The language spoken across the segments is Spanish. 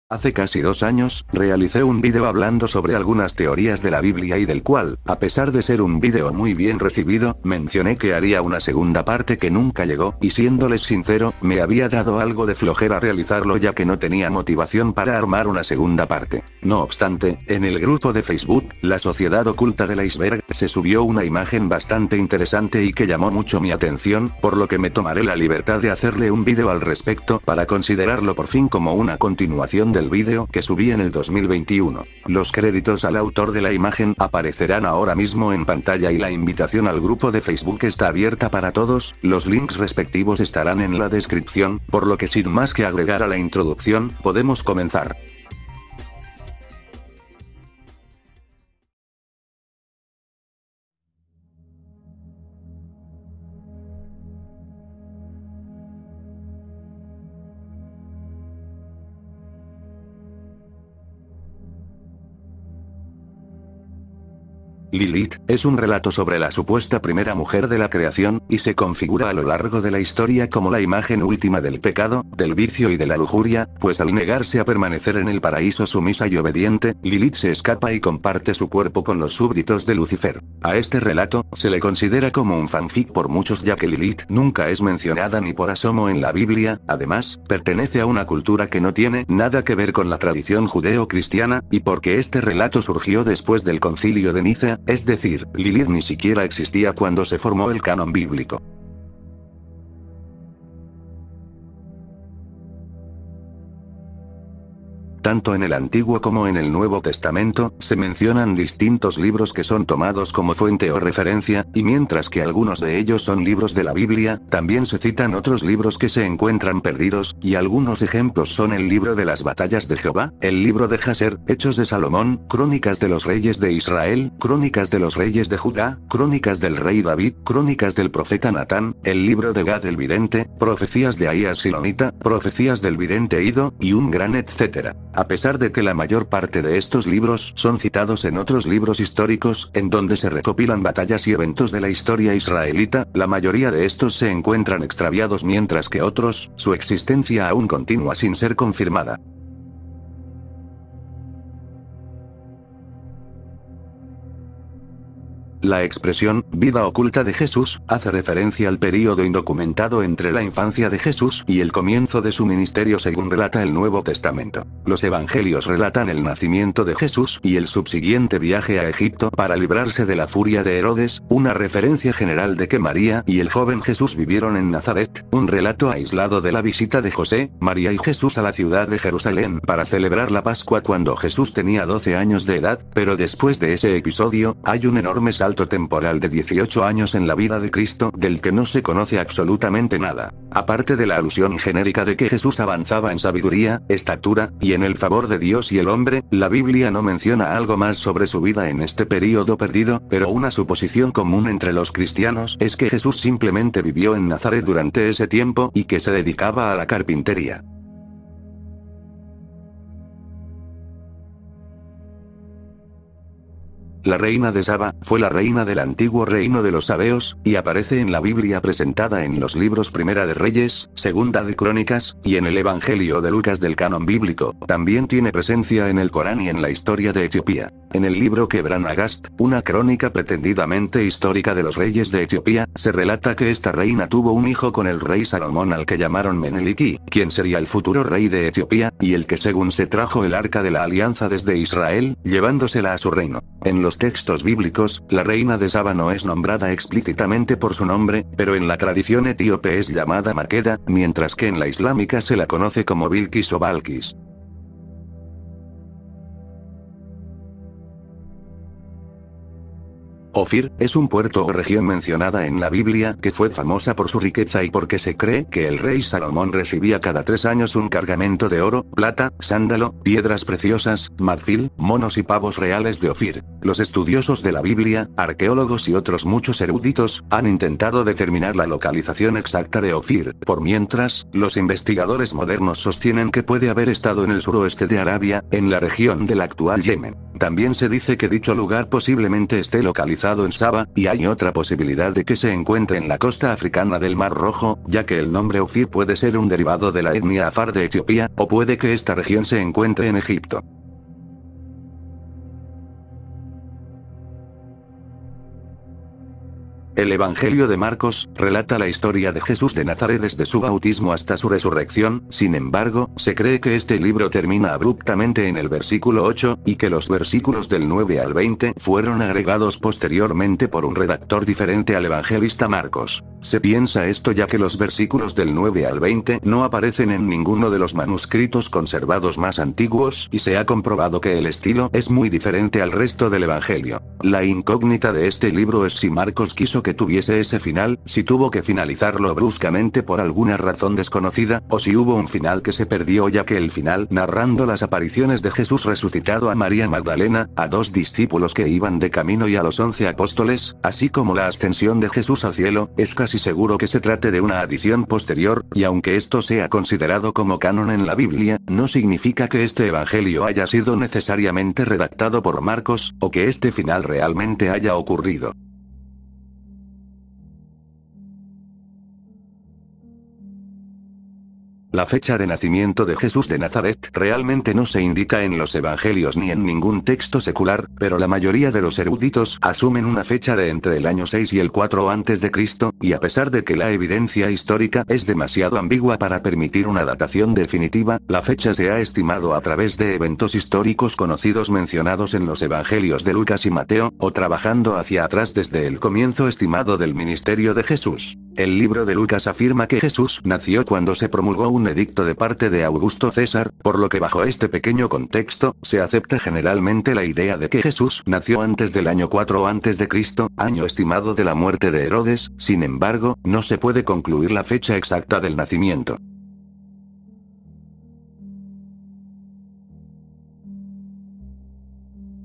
Hace casi 2 años, realicé un vídeo hablando sobre algunas teorías de la Biblia y del cual, a pesar de ser un vídeo muy bien recibido, mencioné que haría una segunda parte que nunca llegó, y siéndoles sincero, me había dado algo de flojera realizarlo ya que no tenía motivación para armar una segunda parte. No obstante, en el grupo de Facebook, La Sociedad Oculta del Iceberg, se subió una imagen bastante interesante y que llamó mucho mi atención, por lo que me tomaré la libertad de hacerle un vídeo al respecto para considerarlo por fin como una continuación del vídeo que subí en el 2021. Los créditos al autor de la imagen aparecerán ahora mismo en pantalla y la invitación al grupo de Facebook está abierta para todos, los links respectivos estarán en la descripción, por lo que sin más que agregar a la introducción, podemos comenzar. Lilith, es un relato sobre la supuesta primera mujer de la creación, y se configura a lo largo de la historia como la imagen última del pecado, del vicio y de la lujuria, pues al negarse a permanecer en el paraíso sumisa y obediente, Lilith se escapa y comparte su cuerpo con los súbditos de Lucifer. A este relato, se le considera como un fanfic por muchos ya que Lilith nunca es mencionada ni por asomo en la Biblia, además, pertenece a una cultura que no tiene nada que ver con la tradición judeo-cristiana, y porque este relato surgió después del concilio de Nicea, es decir, Lilith ni siquiera existía cuando se formó el canon bíblico. Tanto en el Antiguo como en el Nuevo Testamento, se mencionan distintos libros que son tomados como fuente o referencia, y mientras que algunos de ellos son libros de la Biblia, también se citan otros libros que se encuentran perdidos, y algunos ejemplos son el libro de las batallas de Jehová, el libro de Jaser, Hechos de Salomón, Crónicas de los Reyes de Israel, Crónicas de los Reyes de Judá, Crónicas del Rey David, Crónicas del Profeta Natán, el libro de Gad el Vidente, Profecías de Ahías Silonita, Profecías del Vidente Ido, y un gran etcétera. A pesar de que la mayor parte de estos libros son citados en otros libros históricos, en donde se recopilan batallas y eventos de la historia israelita, la mayoría de estos se encuentran extraviados mientras que otros, su existencia aún continúa sin ser confirmada. La expresión, vida oculta de Jesús, hace referencia al período indocumentado entre la infancia de Jesús y el comienzo de su ministerio según relata el Nuevo Testamento. Los evangelios relatan el nacimiento de Jesús y el subsiguiente viaje a Egipto para librarse de la furia de Herodes, una referencia general de que María y el joven Jesús vivieron en Nazaret, un relato aislado de la visita de José, María y Jesús a la ciudad de Jerusalén para celebrar la Pascua cuando Jesús tenía 12 años de edad, pero después de ese episodio, hay un enorme salto temporal de 18 años en la vida de Cristo, del que no se conoce absolutamente nada. Aparte de la alusión genérica de que Jesús avanzaba en sabiduría, estatura, y en el favor de Dios y el hombre, la Biblia no menciona algo más sobre su vida en este período perdido, pero una suposición común entre los cristianos es que Jesús simplemente vivió en Nazaret durante ese tiempo y que se dedicaba a la carpintería. La reina de Saba, fue la reina del antiguo reino de los sabeos, y aparece en la Biblia presentada en los libros Primera de Reyes, Segunda de Crónicas, y en el Evangelio de Lucas del canon bíblico. También tiene presencia en el Corán y en la historia de Etiopía. En el libro Quebran Agast, una crónica pretendidamente histórica de los reyes de Etiopía, se relata que esta reina tuvo un hijo con el rey Salomón al que llamaron Meneliki, quien sería el futuro rey de Etiopía, y el que según se trajo el arca de la alianza desde Israel, llevándosela a su reino. En los textos bíblicos, la reina de Saba no es nombrada explícitamente por su nombre, pero en la tradición etíope es llamada Maqueda, mientras que en la islámica se la conoce como Bilquis o Balquis. Ofir, es un puerto o región mencionada en la Biblia que fue famosa por su riqueza y porque se cree que el rey Salomón recibía cada 3 años un cargamento de oro, plata, sándalo, piedras preciosas, marfil, monos y pavos reales de Ofir. Los estudiosos de la Biblia, arqueólogos y otros muchos eruditos, han intentado determinar la localización exacta de Ofir, por mientras, los investigadores modernos sostienen que puede haber estado en el suroeste de Arabia, en la región del actual Yemen. También se dice que dicho lugar posiblemente esté localizado en Saba, y hay otra posibilidad de que se encuentre en la costa africana del Mar Rojo, ya que el nombre Ofir puede ser un derivado de la etnia Afar de Etiopía, o puede que esta región se encuentre en Egipto. El Evangelio de Marcos relata la historia de Jesús de Nazaret desde su bautismo hasta su resurrección. Sin embargo, se cree que este libro termina abruptamente en el versículo 8, y que los versículos del 9 al 20 fueron agregados posteriormente por un redactor diferente al evangelista Marcos. Se piensa esto ya que los versículos del 9 al 20 no aparecen en ninguno de los manuscritos conservados más antiguos, y se ha comprobado que el estilo es muy diferente al resto del evangelio. La incógnita de este libro es si Marcos quiso que tuviese ese final, si tuvo que finalizarlo bruscamente por alguna razón desconocida, o si hubo un final que se perdió, ya que el final, narrando las apariciones de Jesús resucitado a María Magdalena, a 2 discípulos que iban de camino y a los 11 apóstoles, así como la ascensión de Jesús al cielo, es casi seguro que se trate de una adición posterior, y aunque esto sea considerado como canon en la Biblia, no significa que este evangelio haya sido necesariamente redactado por Marcos, o que este final realmente haya ocurrido. La fecha de nacimiento de Jesús de Nazaret realmente no se indica en los evangelios ni en ningún texto secular, pero la mayoría de los eruditos asumen una fecha de entre el año 6 y el 4 a.C., y a pesar de que la evidencia histórica es demasiado ambigua para permitir una datación definitiva, la fecha se ha estimado a través de eventos históricos conocidos mencionados en los evangelios de Lucas y Mateo, o trabajando hacia atrás desde el comienzo estimado del ministerio de Jesús. El libro de Lucas afirma que Jesús nació cuando se promulgó un edicto de parte de Augusto César, por lo que bajo este pequeño contexto, se acepta generalmente la idea de que Jesús nació antes del año 4 a.C., año estimado de la muerte de Herodes. Sin embargo, no se puede concluir la fecha exacta del nacimiento.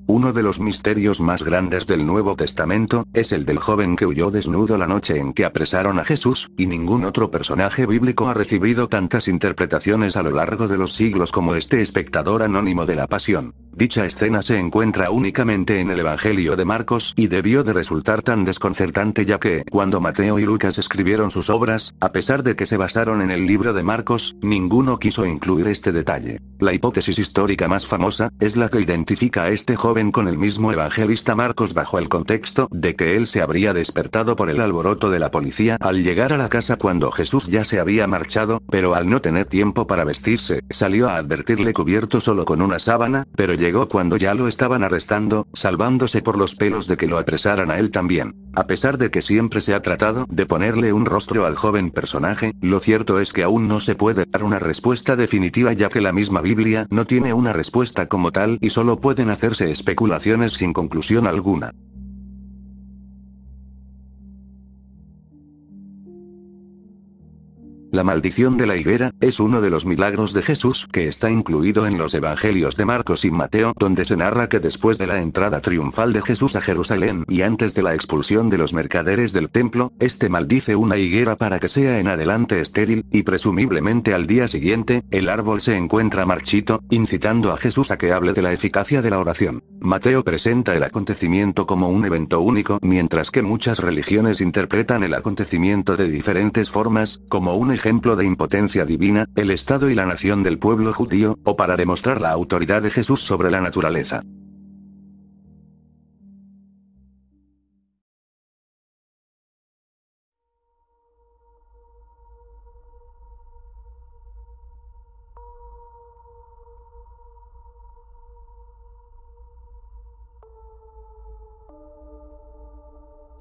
Uno de los misterios más grandes del Nuevo Testamento, es el del joven que huyó desnudo la noche en que apresaron a Jesús, y ningún otro personaje bíblico ha recibido tantas interpretaciones a lo largo de los siglos como este espectador anónimo de la Pasión. Dicha escena se encuentra únicamente en el Evangelio de Marcos, y debió de resultar tan desconcertante ya que, cuando Mateo y Lucas escribieron sus obras, a pesar de que se basaron en el libro de Marcos, ninguno quiso incluir este detalle. La hipótesis histórica más famosa, es la que identifica a este joven con el mismo evangelista Marcos bajo el contexto de que él se habría despertado por el alboroto de la policía al llegar a la casa cuando Jesús ya se había marchado, pero al no tener tiempo para vestirse, salió a advertirle cubierto solo con una sábana, pero llegó cuando ya lo estaban arrestando, salvándose por los pelos de que lo apresaran a él también. A pesar de que siempre se ha tratado de ponerle un rostro al joven personaje, lo cierto es que aún no se puede dar una respuesta definitiva ya que la misma Biblia no tiene una respuesta como tal y solo pueden hacerse especulaciones sin conclusión alguna. La maldición de la higuera, es uno de los milagros de Jesús que está incluido en los evangelios de Marcos y Mateo, donde se narra que después de la entrada triunfal de Jesús a Jerusalén y antes de la expulsión de los mercaderes del templo, este maldice una higuera para que sea en adelante estéril, y presumiblemente al día siguiente, el árbol se encuentra marchito, incitando a Jesús a que hable de la eficacia de la oración. Mateo presenta el acontecimiento como un evento único, mientras que muchas religiones interpretan el acontecimiento de diferentes formas, como un ejemplo de impotencia divina, el estado y la nación del pueblo judío, o para demostrar la autoridad de Jesús sobre la naturaleza.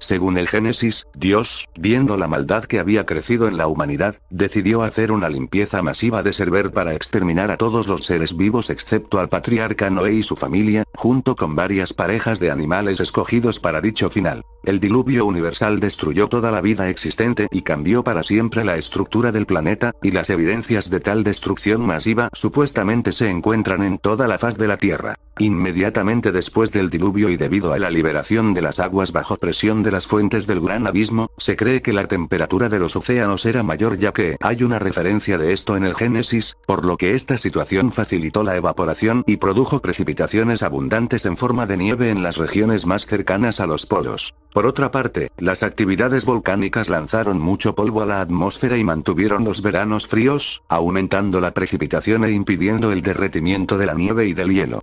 Según el Génesis, Dios, viendo la maldad que había crecido en la humanidad, decidió hacer una limpieza masiva de Server para exterminar a todos los seres vivos excepto al patriarca Noé y su familia, junto con varias parejas de animales escogidos para dicho final. El diluvio universal destruyó toda la vida existente y cambió para siempre la estructura del planeta, y las evidencias de tal destrucción masiva supuestamente se encuentran en toda la faz de la Tierra. Inmediatamente después del diluvio y debido a la liberación de las aguas bajo presión de las las fuentes del Gran Abismo, se cree que la temperatura de los océanos era mayor ya que hay una referencia de esto en el Génesis, por lo que esta situación facilitó la evaporación y produjo precipitaciones abundantes en forma de nieve en las regiones más cercanas a los polos. Por otra parte, las actividades volcánicas lanzaron mucho polvo a la atmósfera y mantuvieron los veranos fríos, aumentando la precipitación e impidiendo el derretimiento de la nieve y del hielo.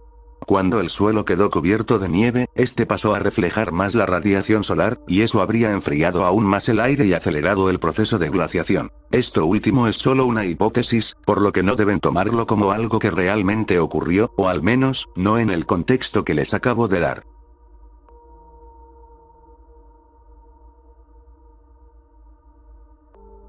Cuando el suelo quedó cubierto de nieve, este pasó a reflejar más la radiación solar, y eso habría enfriado aún más el aire y acelerado el proceso de glaciación. Esto último es solo una hipótesis, por lo que no deben tomarlo como algo que realmente ocurrió, o al menos, no en el contexto que les acabo de dar.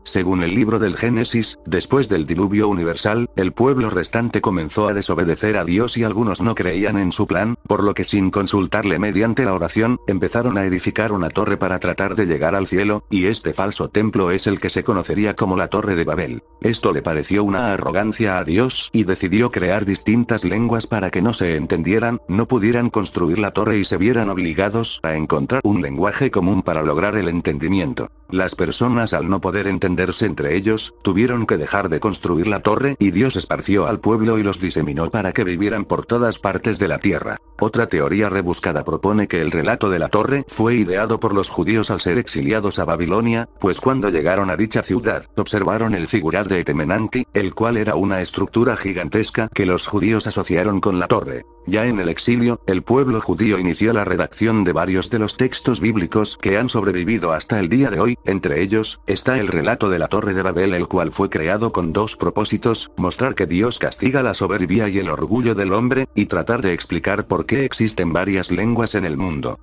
Según el libro del Génesis, después del diluvio universal, el pueblo restante comenzó a desobedecer a Dios y algunos no creían en su plan, por lo que sin consultarle mediante la oración, empezaron a edificar una torre para tratar de llegar al cielo, y este falso templo es el que se conocería como la Torre de Babel. Esto le pareció una arrogancia a Dios, y decidió crear distintas lenguas para que no se entendieran, no pudieran construir la torre y se vieran obligados a encontrar un lenguaje común para lograr el entendimiento. Las personas, al no poder entenderse entre ellos, tuvieron que dejar de construir la torre, y Dios esparció al pueblo y los diseminó para que vivieran por todas partes de la tierra. Otra teoría rebuscada propone que el relato de la torre fue ideado por los judíos al ser exiliados a Babilonia, pues cuando llegaron a dicha ciudad, observaron el figural de Etemenanti, el cual era una estructura gigantesca que los judíos asociaron con la torre. Ya en el exilio, el pueblo judío inició la redacción de varios de los textos bíblicos que han sobrevivido hasta el día de hoy. Entre ellos, está el relato de la Torre de Babel, el cual fue creado con dos propósitos: mostrar que Dios castiga la soberbia y el orgullo del hombre, y tratar de explicar por qué existen varias lenguas en el mundo.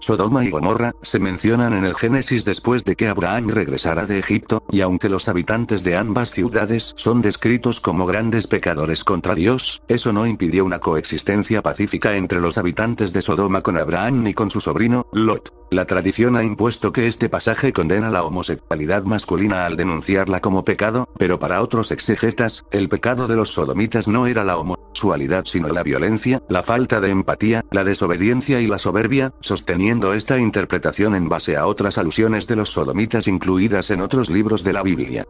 Sodoma y Gomorra se mencionan en el Génesis después de que Abraham regresara de Egipto, y aunque los habitantes de ambas ciudades son descritos como grandes pecadores contra Dios, eso no impidió una coexistencia pacífica entre los habitantes de Sodoma con Abraham ni con su sobrino, Lot. La tradición ha impuesto que este pasaje condena la homosexualidad masculina al denunciarla como pecado, pero para otros exegetas, el pecado de los sodomitas no era la homosexualidad sino la violencia, la falta de empatía, la desobediencia y la soberbia, sosteniendo esta interpretación en base a otras alusiones de los sodomitas incluidas en otros libros de la Biblia.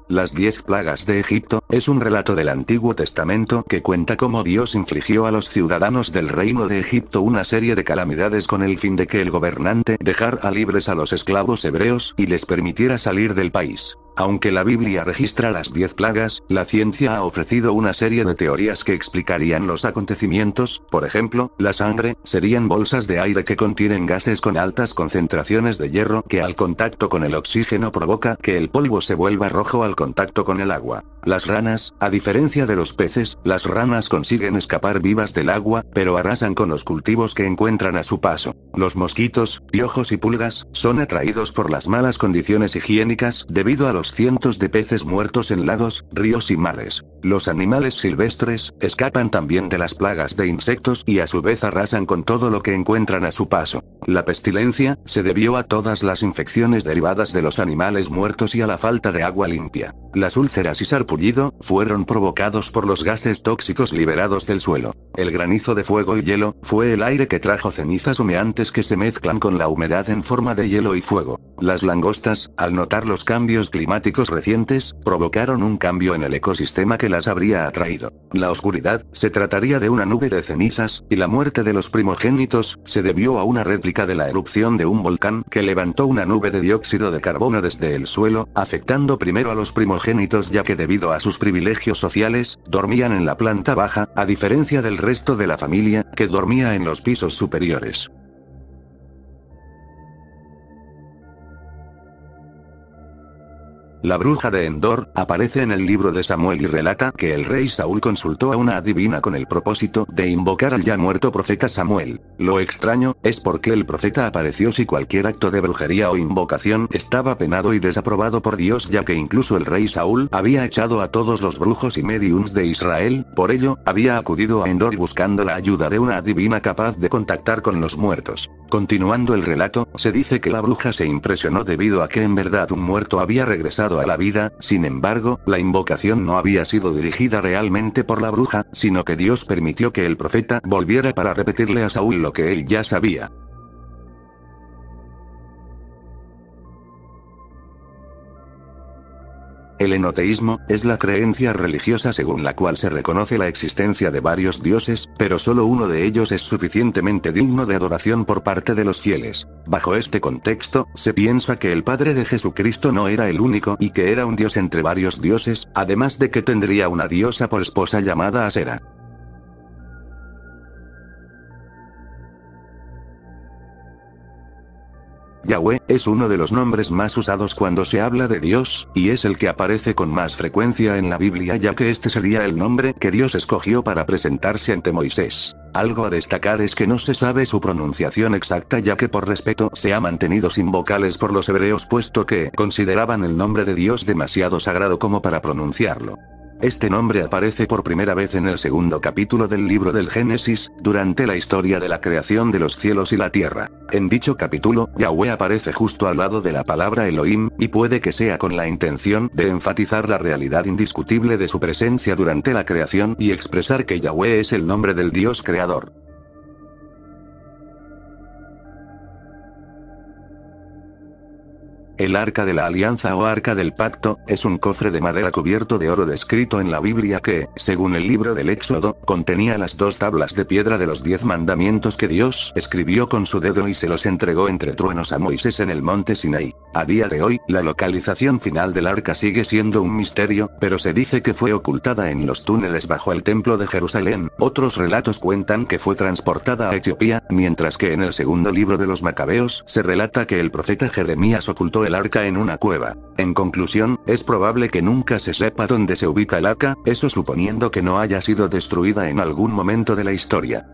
Las 10 plagas de Egipto es un relato del Antiguo Testamento que cuenta cómo Dios infligió a los ciudadanos del reino de Egipto una serie de calamidades con el fin de que el gobernante dejara libres a los esclavos hebreos y les permitiera salir del país. Aunque la Biblia registra las 10 plagas, la ciencia ha ofrecido una serie de teorías que explicarían los acontecimientos. Por ejemplo, la sangre serían bolsas de aire que contienen gases con altas concentraciones de hierro que al contacto con el oxígeno provoca que el polvo se vuelva rojo al contacto con el agua. Las ranas, a diferencia de los peces, las ranas consiguen escapar vivas del agua, pero arrasan con los cultivos que encuentran a su paso. Los mosquitos, piojos y pulgas son atraídos por las malas condiciones higiénicas debido a los cientos de peces muertos en lagos, ríos y mares. Los animales silvestres escapan también de las plagas de insectos y a su vez arrasan con todo lo que encuentran a su paso. La pestilencia se debió a todas las infecciones derivadas de los animales muertos y a la falta de agua limpia. Las úlceras y sarpullido fueron provocados por los gases tóxicos liberados del suelo. El granizo de fuego y hielo fue el aire que trajo cenizas humeantes que se mezclan con la humedad en forma de hielo y fuego. Las langostas, al notar los cambios climáticos recientes, provocaron un cambio en el ecosistema que las habría atraído. La oscuridad se trataría de una nube de cenizas, y la muerte de los primogénitos se debió a una réplica de la erupción de un volcán que levantó una nube de dióxido de carbono desde el suelo, afectando primero a los primogénitos ya que debido a sus privilegios sociales, dormían en la planta baja, a diferencia del resto de la familia, que dormía en los pisos superiores. La bruja de Endor aparece en el libro de Samuel y relata que el rey Saúl consultó a una adivina con el propósito de invocar al ya muerto profeta Samuel. Lo extraño es porque el profeta apareció si cualquier acto de brujería o invocación estaba penado y desaprobado por Dios, ya que incluso el rey Saúl había echado a todos los brujos y mediums de Israel. Por ello, había acudido a Endor buscando la ayuda de una adivina capaz de contactar con los muertos. Continuando el relato, se dice que la bruja se impresionó debido a que en verdad un muerto había regresado llamado a la vida. Sin embargo, la invocación no había sido dirigida realmente por la bruja, sino que Dios permitió que el profeta volviera para repetirle a Saúl lo que él ya sabía. El enoteísmo es la creencia religiosa según la cual se reconoce la existencia de varios dioses, pero solo uno de ellos es suficientemente digno de adoración por parte de los fieles. Bajo este contexto, se piensa que el Padre de Jesucristo no era el único y que era un dios entre varios dioses, además de que tendría una diosa por esposa llamada Asera. Yahweh es uno de los nombres más usados cuando se habla de Dios, y es el que aparece con más frecuencia en la Biblia, ya que este sería el nombre que Dios escogió para presentarse ante Moisés. Algo a destacar es que no se sabe su pronunciación exacta, ya que por respeto se ha mantenido sin vocales por los hebreos, puesto que consideraban el nombre de Dios demasiado sagrado como para pronunciarlo. Este nombre aparece por primera vez en el segundo capítulo del libro del Génesis, durante la historia de la creación de los cielos y la tierra. En dicho capítulo, Yahweh aparece justo al lado de la palabra Elohim, y puede que sea con la intención de enfatizar la realidad indiscutible de su presencia durante la creación y expresar que Yahweh es el nombre del Dios creador. El Arca de la Alianza o Arca del Pacto, es un cofre de madera cubierto de oro descrito en la Biblia que, según el libro del Éxodo, contenía las 2 tablas de piedra de los 10 mandamientos que Dios escribió con su dedo y se los entregó entre truenos a Moisés en el monte Sinaí. A día de hoy, la localización final del arca sigue siendo un misterio, pero se dice que fue ocultada en los túneles bajo el templo de Jerusalén. Otros relatos cuentan que fue transportada a Etiopía, mientras que en el segundo libro de los Macabeos se relata que el profeta Jeremías ocultó el arca en una cueva. En conclusión, es probable que nunca se sepa dónde se ubica el arca, eso suponiendo que no haya sido destruida en algún momento de la historia.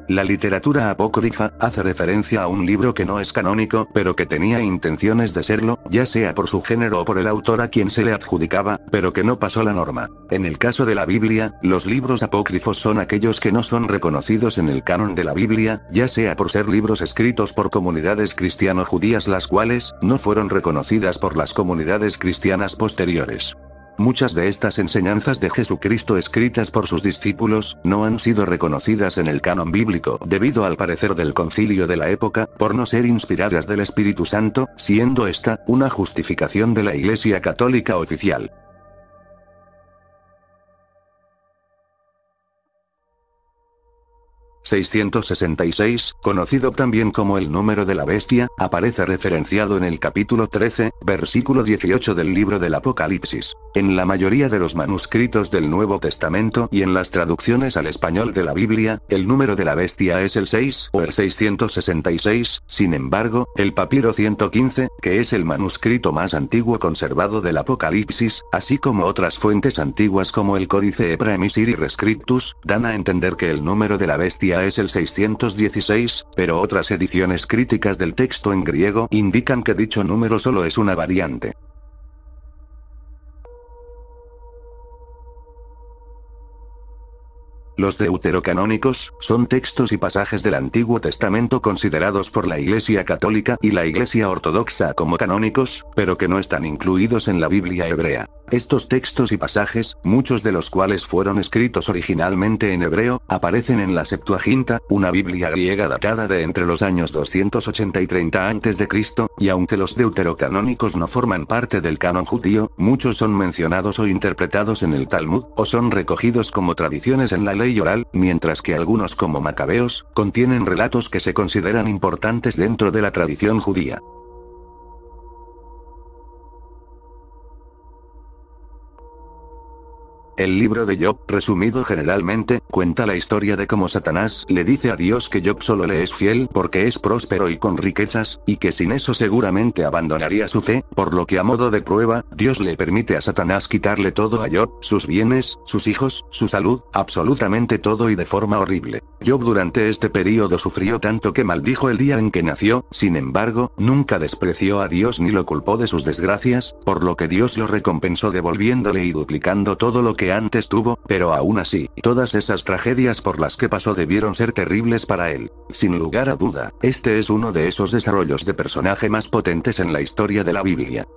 La literatura apócrifa hace referencia a un libro que no es canónico, pero que tenía intenciones de serlo, ya sea por su género o por el autor a quien se le adjudicaba, pero que no pasó la norma. En el caso de la Biblia, los libros apócrifos son aquellos que no son reconocidos en el canon de la Biblia, ya sea por ser libros escritos por comunidades cristiano-judías las cuales no fueron reconocidas por las comunidades cristianas posteriores. Muchas de estas enseñanzas de Jesucristo escritas por sus discípulos, no han sido reconocidas en el canon bíblico debido al parecer del concilio de la época, por no ser inspiradas del Espíritu Santo, siendo esta una justificación de la Iglesia Católica oficial. 666, conocido también como el número de la bestia, aparece referenciado en el capítulo 13, versículo 18 del libro del Apocalipsis. En la mayoría de los manuscritos del Nuevo Testamento y en las traducciones al español de la Biblia, el número de la bestia es el 6 o el 666, sin embargo, el papiro 115, que es el manuscrito más antiguo conservado del Apocalipsis, así como otras fuentes antiguas como el Códice Hebra Emissiri Rescriptus, dan a entender que el número de la bestia es el 616, pero otras ediciones críticas del texto en griego indican que dicho número solo es una variante. Los deuterocanónicos son textos y pasajes del Antiguo Testamento considerados por la Iglesia Católica y la Iglesia Ortodoxa como canónicos, pero que no están incluidos en la Biblia hebrea. Estos textos y pasajes, muchos de los cuales fueron escritos originalmente en hebreo, aparecen en la Septuaginta, una Biblia griega datada de entre los años 280 y 30 a.C., y aunque los deuterocanónicos no forman parte del canon judío, muchos son mencionados o interpretados en el Talmud, o son recogidos como tradiciones en la ley oral, mientras que algunos como Macabeos, contienen relatos que se consideran importantes dentro de la tradición judía. El libro de Job, resumido generalmente, cuenta la historia de cómo Satanás le dice a Dios que Job solo le es fiel porque es próspero y con riquezas, y que sin eso seguramente abandonaría su fe, por lo que a modo de prueba, Dios le permite a Satanás quitarle todo a Job, sus bienes, sus hijos, su salud, absolutamente todo y de forma horrible. Job durante este periodo sufrió tanto que maldijo el día en que nació, sin embargo, nunca despreció a Dios ni lo culpó de sus desgracias, por lo que Dios lo recompensó devolviéndole y duplicando todo lo que antes tuvo, pero aún así, todas esas tragedias por las que pasó debieron ser terribles para él. Sin lugar a duda, este es uno de esos desarrollos de personaje más potentes en la historia de la Biblia.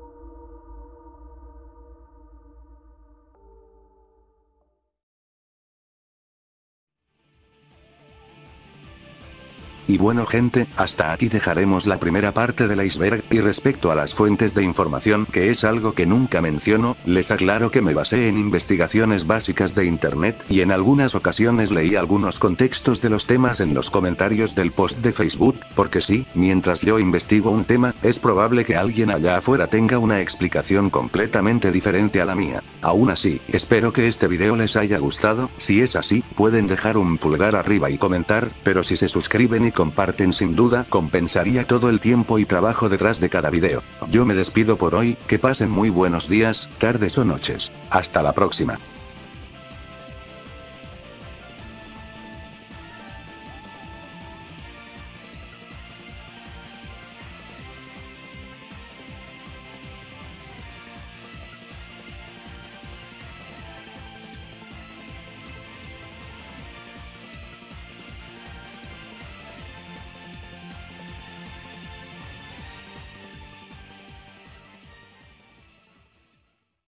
Y bueno gente, hasta aquí dejaremos la primera parte del iceberg, y respecto a las fuentes de información, que es algo que nunca menciono, les aclaro que me basé en investigaciones básicas de internet, y en algunas ocasiones leí algunos contextos de los temas en los comentarios del post de Facebook, porque sí, mientras yo investigo un tema, es probable que alguien allá afuera tenga una explicación completamente diferente a la mía. Aún así, espero que este video les haya gustado, si es así, pueden dejar un pulgar arriba y comentar, pero si se suscriben y comparten sin duda compensaría todo el tiempo y trabajo detrás de cada video. Yo me despido por hoy, que pasen muy buenos días, tardes o noches. Hasta la próxima.